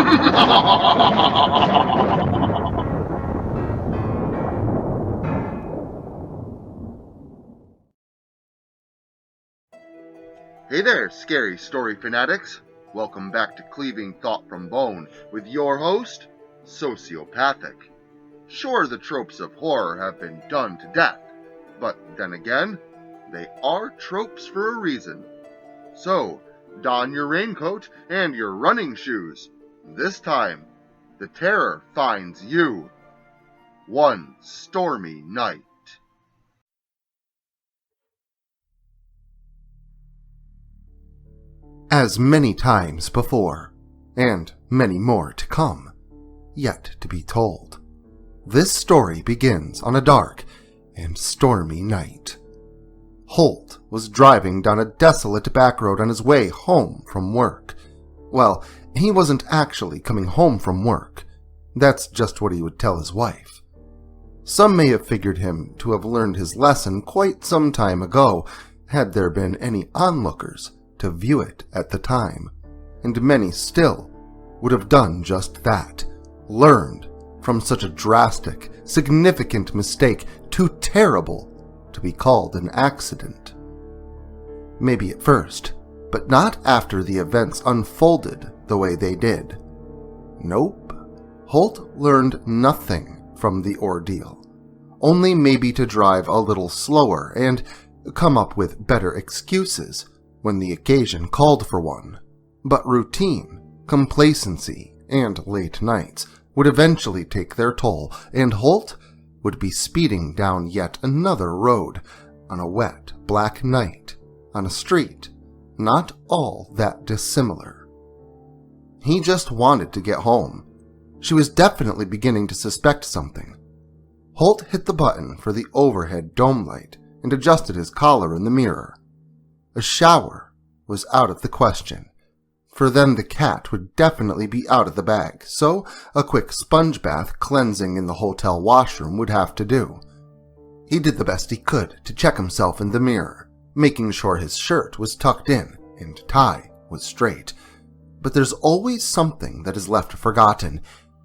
Hey there, scary story fanatics. Welcome back to Cleaving Thought from Bone with your host, Sociopathic. Sure, the tropes of horror have been done to death, but then again, they are tropes for a reason. So, don your raincoat and your running shoes. This time, the terror finds you. One stormy night. As many times before, and many more to come, yet to be told, this story begins on a dark and stormy night. Holt was driving down a desolate back road on his way home from work. Well, he wasn't actually coming home from work. That's just what he would tell his wife. Some may have figured him to have learned his lesson quite some time ago, had there been any onlookers to view it at the time, and many still would have done just that, learned from such a drastic, significant mistake too terrible to be called an accident. Maybe at first, but not after the events unfolded the way they did. Nope, Holt learned nothing from the ordeal, only maybe to drive a little slower and come up with better excuses when the occasion called for one. But routine, complacency, and late nights would eventually take their toll, and Holt would be speeding down yet another road on a wet, black night on a street not all that dissimilar. He just wanted to get home. She was definitely beginning to suspect something. Holt hit the button for the overhead dome light and adjusted his collar in the mirror. A shower was out of the question, for then the cat would definitely be out of the bag, so a quick sponge bath cleansing in the hotel washroom would have to do. He did the best he could to check himself in the mirror, making sure his shirt was tucked in and tie was straight. But there's always something that is left forgotten,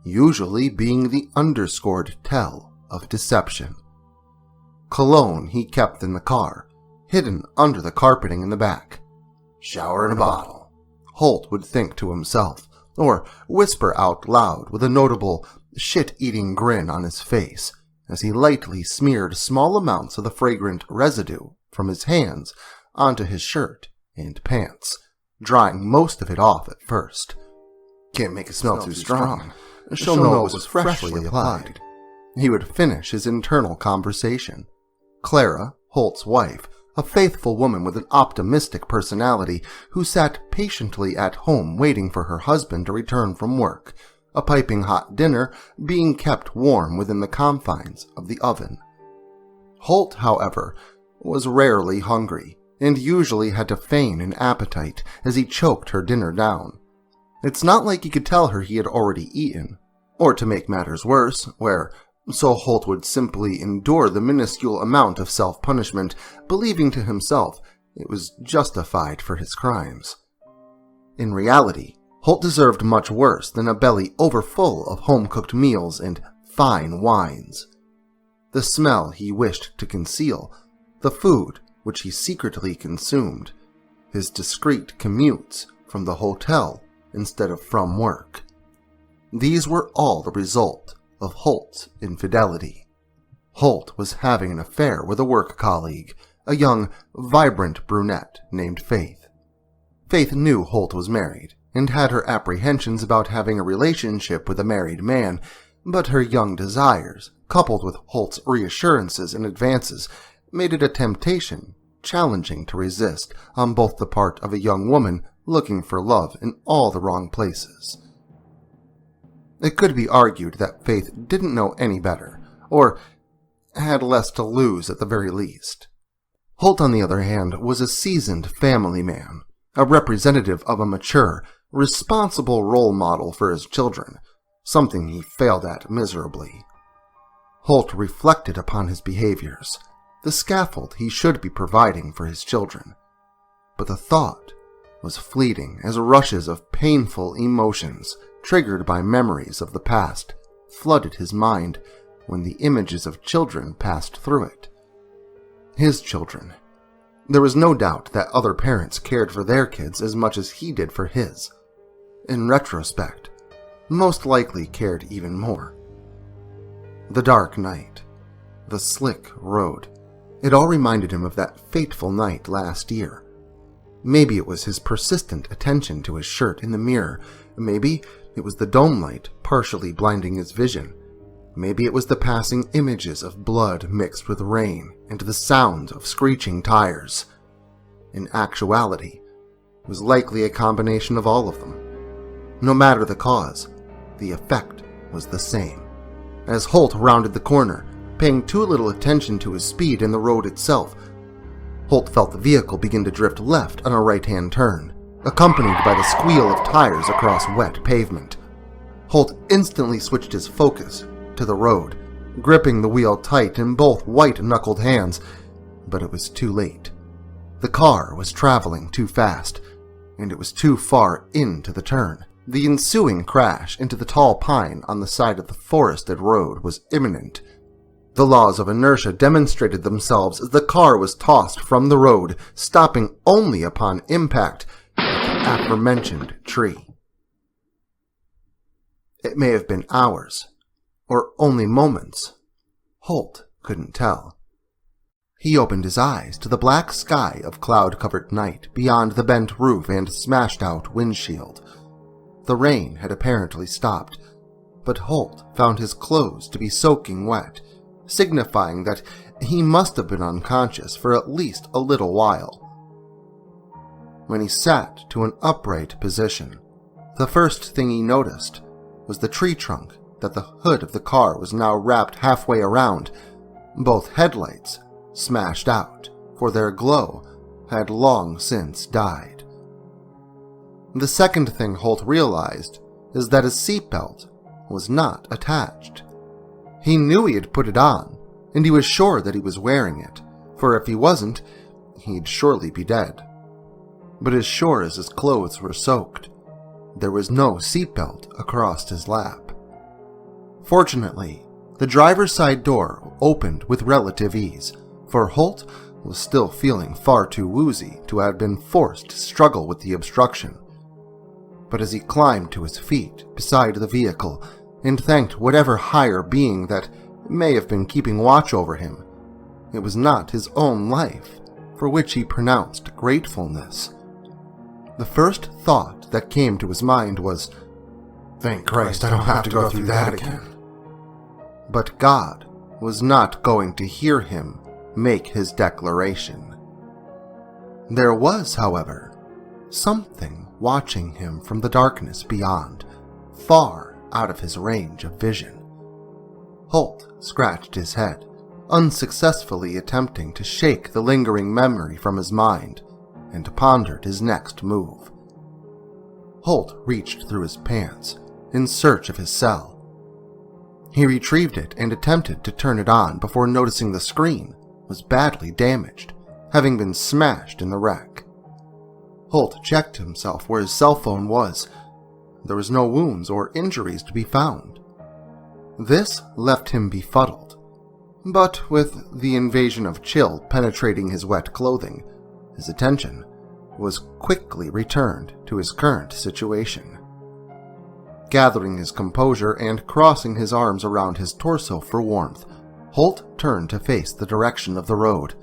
usually being the underscored tell of deception. Cologne he kept in the car, hidden under the carpeting in the back. Shower in a bottle, Holt would think to himself, or whisper out loud with a notable shit-eating grin on his face as he lightly smeared small amounts of the fragrant residue from his hands onto his shirt and pants, drying most of it off at first. Can't make it smell too strong. She'll know it was freshly applied. He would finish his internal conversation. Clara, Holt's wife, a faithful woman with an optimistic personality who sat patiently at home waiting for her husband to return from work, a piping hot dinner being kept warm within the confines of the oven. Holt, however, was rarely hungry, and usually had to feign an appetite as he choked her dinner down. It's not like he could tell her he had already eaten, or to make matters worse, so Holt would simply endure the minuscule amount of self-punishment, believing to himself it was justified for his crimes. In reality, Holt deserved much worse than a belly overfull of home-cooked meals and fine wines. The smell he wished to conceal, the food which he secretly consumed, his discreet commutes from the hotel instead of from work. These were all the result of Holt's infidelity. Holt was having an affair with a work colleague, a young, vibrant brunette named Faith. Faith knew Holt was married, and had her apprehensions about having a relationship with a married man, but her young desires, coupled with Holt's reassurances and advances, made it a temptation challenging to resist on both the part of a young woman looking for love in all the wrong places. It could be argued that Faith didn't know any better, or had less to lose at the very least. Holt, on the other hand, was a seasoned family man, a representative of a mature, responsible role model for his children, something he failed at miserably. Holt reflected upon his behaviors, the scaffold he should be providing for his children, but the thought was fleeting as rushes of painful emotions triggered by memories of the past flooded his mind when the images of children passed through it. His children. There was no doubt that other parents cared for their kids as much as he did for his. In retrospect, most likely cared even more. The dark night, the slick road, it all reminded him of that fateful night last year. Maybe it was his persistent attention to his shirt in the mirror. Maybe it was the dome light partially blinding his vision. Maybe it was the passing images of blood mixed with rain and the sound of screeching tires. In actuality, it was likely a combination of all of them. No matter the cause, the effect was the same. As Holt rounded the corner, paying too little attention to his speed in the road itself, Holt felt the vehicle begin to drift left on a right-hand turn, accompanied by the squeal of tires across wet pavement. Holt instantly switched his focus to the road, gripping the wheel tight in both white-knuckled hands, but it was too late. The car was traveling too fast, and it was too far into the turn. The ensuing crash into the tall pine on the side of the forested road was imminent. The laws of inertia demonstrated themselves as the car was tossed from the road, stopping only upon impact with the aforementioned tree. It may have been hours, or only moments. Holt couldn't tell. He opened his eyes to the black sky of cloud-covered night beyond the bent roof and smashed-out windshield. The rain had apparently stopped, but Holt found his clothes to be soaking wet, signifying that he must have been unconscious for at least a little while. When he sat to an upright position, the first thing he noticed was the tree trunk that the hood of the car was now wrapped halfway around, both headlights smashed out, for their glow had long since died. The second thing Holt realized is that his seatbelt was not attached. He knew he had put it on, and he was sure that he was wearing it, for if he wasn't, he'd surely be dead. But as sure as his clothes were soaked, there was no seatbelt across his lap. Fortunately, the driver's side door opened with relative ease, for Holt was still feeling far too woozy to have been forced to struggle with the obstruction. But as he climbed to his feet beside the vehicle and thanked whatever higher being that may have been keeping watch over him, it was not his own life for which he pronounced gratefulness. The first thought that came to his mind was, "Thank Christ I don't have to go through that again." But God was not going to hear him make his declaration. There was, however, something watching him from the darkness beyond, far out of his range of vision. Holt scratched his head, unsuccessfully attempting to shake the lingering memory from his mind, and pondered his next move. Holt reached through his pants in search of his cell. He retrieved it and attempted to turn it on before noticing the screen was badly damaged, having been smashed in the wreck. Holt checked himself where his cell phone was. There was no wounds or injuries to be found. This left him befuddled, but with the invasion of chill penetrating his wet clothing, his attention was quickly returned to his current situation. Gathering his composure and crossing his arms around his torso for warmth, Holt turned to face the direction of the road.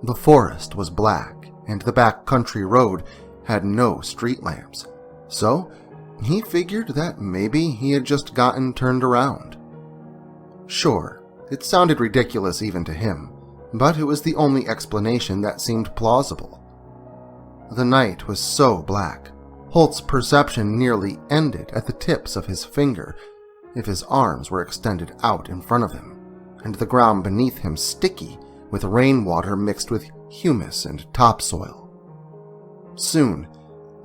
The forest was black, and the backcountry road had no street lamps, so he figured that maybe he had just gotten turned around. Sure, it sounded ridiculous even to him, but it was the only explanation that seemed plausible. The night was so black, Holt's perception nearly ended at the tips of his finger if his arms were extended out in front of him, and the ground beneath him sticky with rainwater mixed with humus and topsoil. Soon,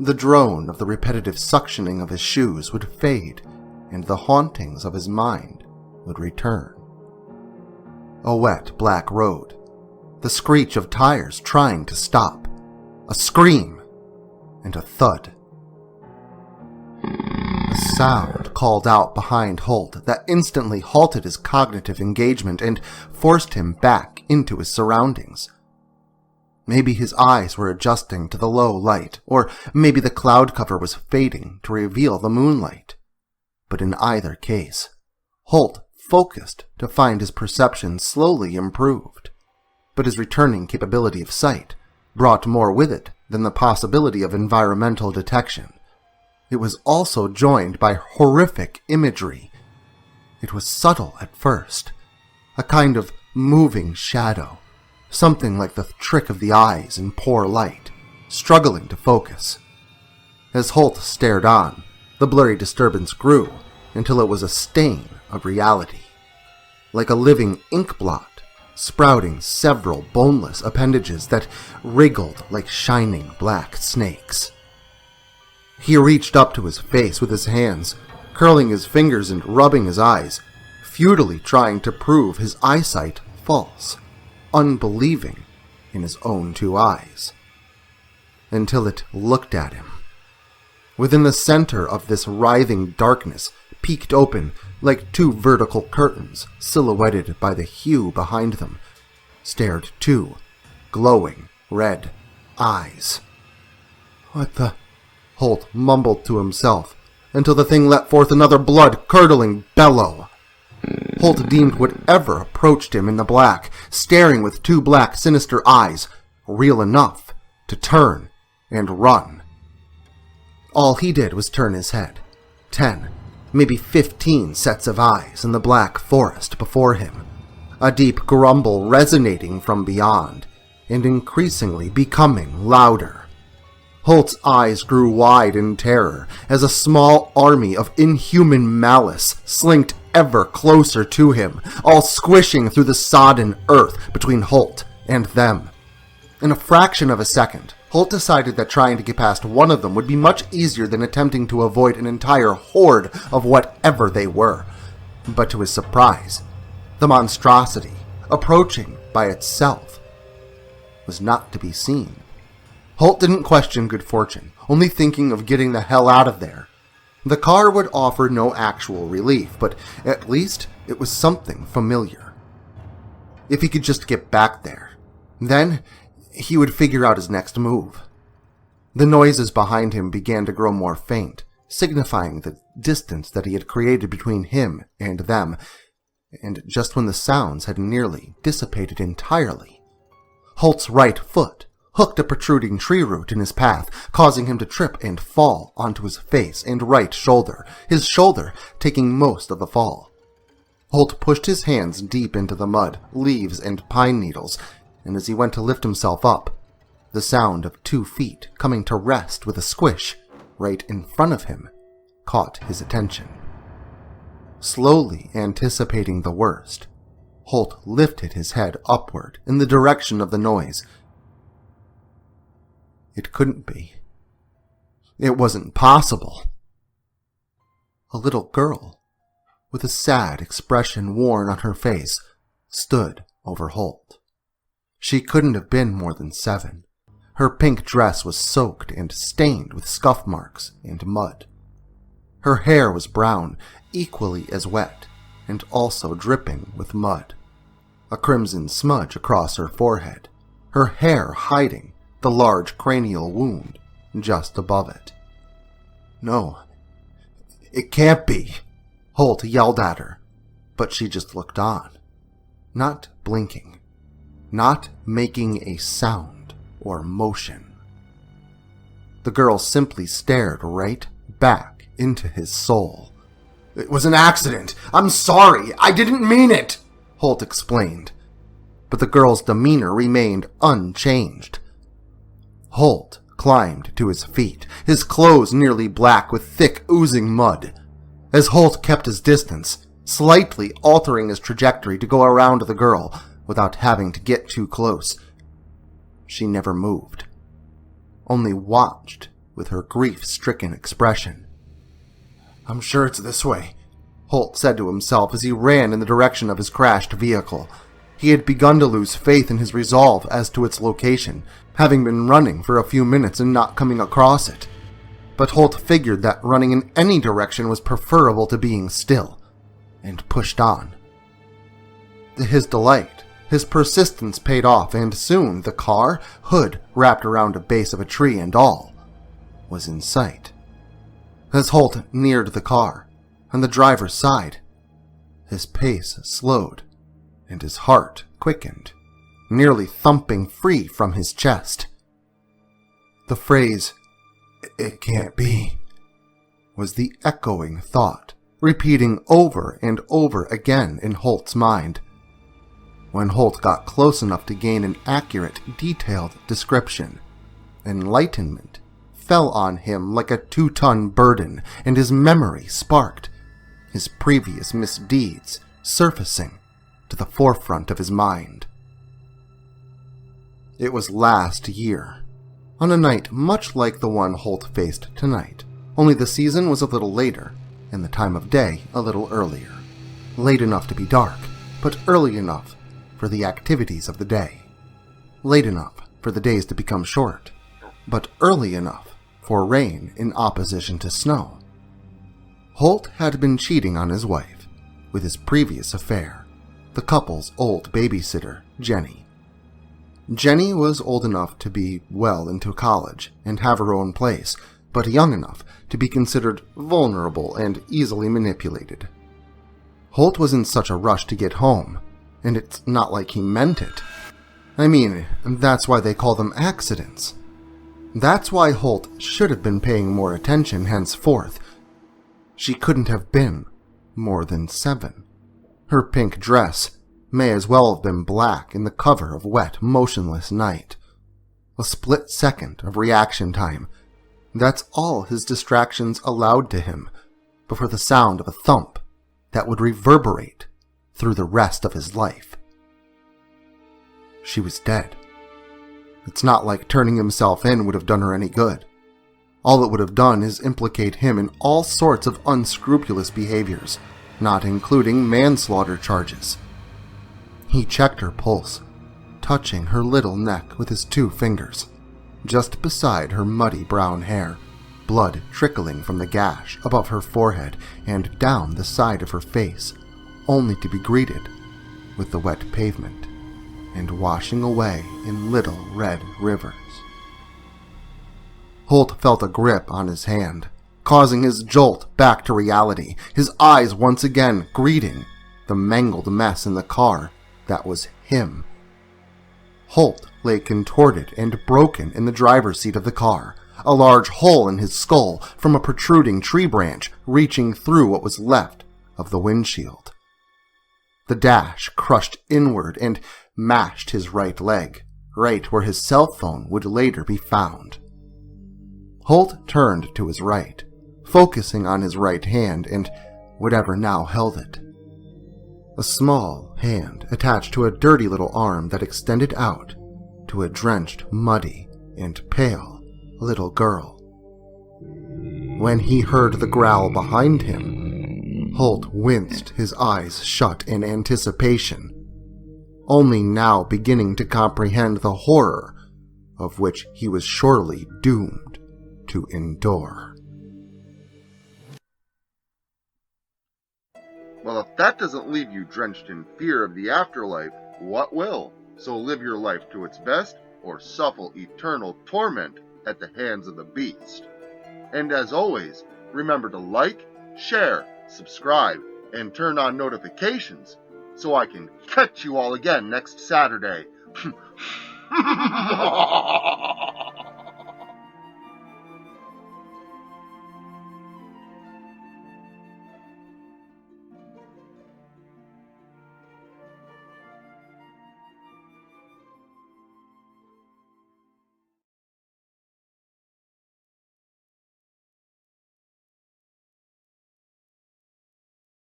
the drone of the repetitive suctioning of his shoes would fade, and the hauntings of his mind would return. A wet black road, the screech of tires trying to stop, a scream, and a thud. A sound called out behind Holt that instantly halted his cognitive engagement and forced him back into his surroundings. Maybe his eyes were adjusting to the low light, or maybe the cloud cover was fading to reveal the moonlight. But in either case, Holt focused to find his perception slowly improved. But his returning capability of sight brought more with it than the possibility of environmental detection. It was also joined by horrific imagery. It was subtle at first, a kind of moving shadow, something like the trick of the eyes in poor light, struggling to focus. As Holt stared on, the blurry disturbance grew until it was a stain of reality, like a living ink blot, sprouting several boneless appendages that wriggled like shining black snakes. He reached up to his face with his hands, curling his fingers and rubbing his eyes, futilely trying to prove his eyesight false, unbelieving in his own two eyes. Until it looked at him. Within the center of this writhing darkness, peeked open like two vertical curtains silhouetted by the hue behind them, stared two glowing red eyes. "What the?" Holt mumbled to himself, until the thing let forth another blood-curdling bellow. Holt deemed whatever approached him in the black, staring with two black sinister eyes, real enough to turn and run. All he did was turn his head. 10, maybe 15 sets of eyes in the black forest before him, a deep grumble resonating from beyond, and increasingly becoming louder. Holt's eyes grew wide in terror as a small army of inhuman malice slinked ever closer to him, all squishing through the sodden earth between Holt and them. In a fraction of a second, Holt decided that trying to get past one of them would be much easier than attempting to avoid an entire horde of whatever they were. But to his surprise, the monstrosity, approaching by itself, was not to be seen. Holt didn't question good fortune, only thinking of getting the hell out of there. The car would offer no actual relief, but at least it was something familiar. If he could just get back there, then he would figure out his next move. The noises behind him began to grow more faint, signifying the distance that he had created between him and them, and just when the sounds had nearly dissipated entirely, Holt's right foot hooked a protruding tree root in his path, causing him to trip and fall onto his face and right shoulder, his shoulder taking most of the fall. Holt pushed his hands deep into the mud, leaves, and pine needles, and as he went to lift himself up, the sound of 2 feet coming to rest with a squish right in front of him caught his attention. Slowly anticipating the worst, Holt lifted his head upward in the direction of the noise. It couldn't be. It wasn't possible. A little girl, with a sad expression worn on her face, stood over Holt. She couldn't have been more than 7. Her pink dress was soaked and stained with scuff marks and mud. Her hair was brown, equally as wet, and also dripping with mud. A crimson smudge across her forehead, her hair hiding the large cranial wound just above it. "No, it can't be," Holt yelled at her, but she just looked on, not blinking, not making a sound or motion. The girl simply stared right back into his soul. "It was an accident. I'm sorry. I didn't mean it," Holt explained. But the girl's demeanor remained unchanged. Holt climbed to his feet, his clothes nearly black with thick, oozing mud. As Holt kept his distance, slightly altering his trajectory to go around the girl without having to get too close, she never moved, only watched with her grief-stricken expression. "I'm sure it's this way," Holt said to himself as he ran in the direction of his crashed vehicle. He had begun to lose faith in his resolve as to its location, having been running for a few minutes and not coming across it. But Holt figured that running in any direction was preferable to being still, and pushed on. To his delight, his persistence paid off, and soon the car, hood wrapped around a base of a tree and all, was in sight. As Holt neared the car, on the driver's side, his pace slowed, and his heart quickened, nearly thumping free from his chest. The phrase, "It can't be," was the echoing thought, repeating over and over again in Holt's mind. When Holt got close enough to gain an accurate, detailed description, enlightenment fell on him like a 2-ton burden, and his memory sparked, his previous misdeeds surfacing to the forefront of his mind. It was last year, on a night much like the one Holt faced tonight, only the season was a little later, and the time of day a little earlier. Late enough to be dark, but early enough for the activities of the day. Late enough for the days to become short, but early enough for rain in opposition to snow. Holt had been cheating on his wife with his previous affair, the couple's old babysitter, Jenny. Jenny was old enough to be well into college and have her own place, but young enough to be considered vulnerable and easily manipulated. Holt was in such a rush to get home, and it's not like he meant it. I mean, that's why they call them accidents. That's why Holt should have been paying more attention henceforth. She couldn't have been more than 7. Her pink dress may as well have been black in the cover of wet, motionless night. A split second of reaction time. That's all his distractions allowed to him, before the sound of a thump that would reverberate through the rest of his life. She was dead. It's not like turning himself in would have done her any good. All it would have done is implicate him in all sorts of unscrupulous behaviors, not including manslaughter charges. He checked her pulse, touching her little neck with his 2 fingers, just beside her muddy brown hair, blood trickling from the gash above her forehead and down the side of her face, only to be greeted with the wet pavement and washing away in little red rivers. Holt felt a grip on his hand, causing his jolt back to reality, his eyes once again greeting the mangled mess in the car that was him. Holt lay contorted and broken in the driver's seat of the car, a large hole in his skull from a protruding tree branch reaching through what was left of the windshield. The dash crushed inward and mashed his right leg, right where his cell phone would later be found. Holt turned to his right, focusing on his right hand and whatever now held it. A small hand attached to a dirty little arm that extended out to a drenched, muddy, and pale little girl. When he heard the growl behind him, Holt winced, his eyes shut in anticipation, only now beginning to comprehend the horror of which he was surely doomed to endure. Well, if that doesn't leave you drenched in fear of the afterlife, what will? So live your life to its best, or suffer eternal torment at the hands of the beast. And as always, remember to like, share, subscribe, and turn on notifications so I can catch you all again next Saturday.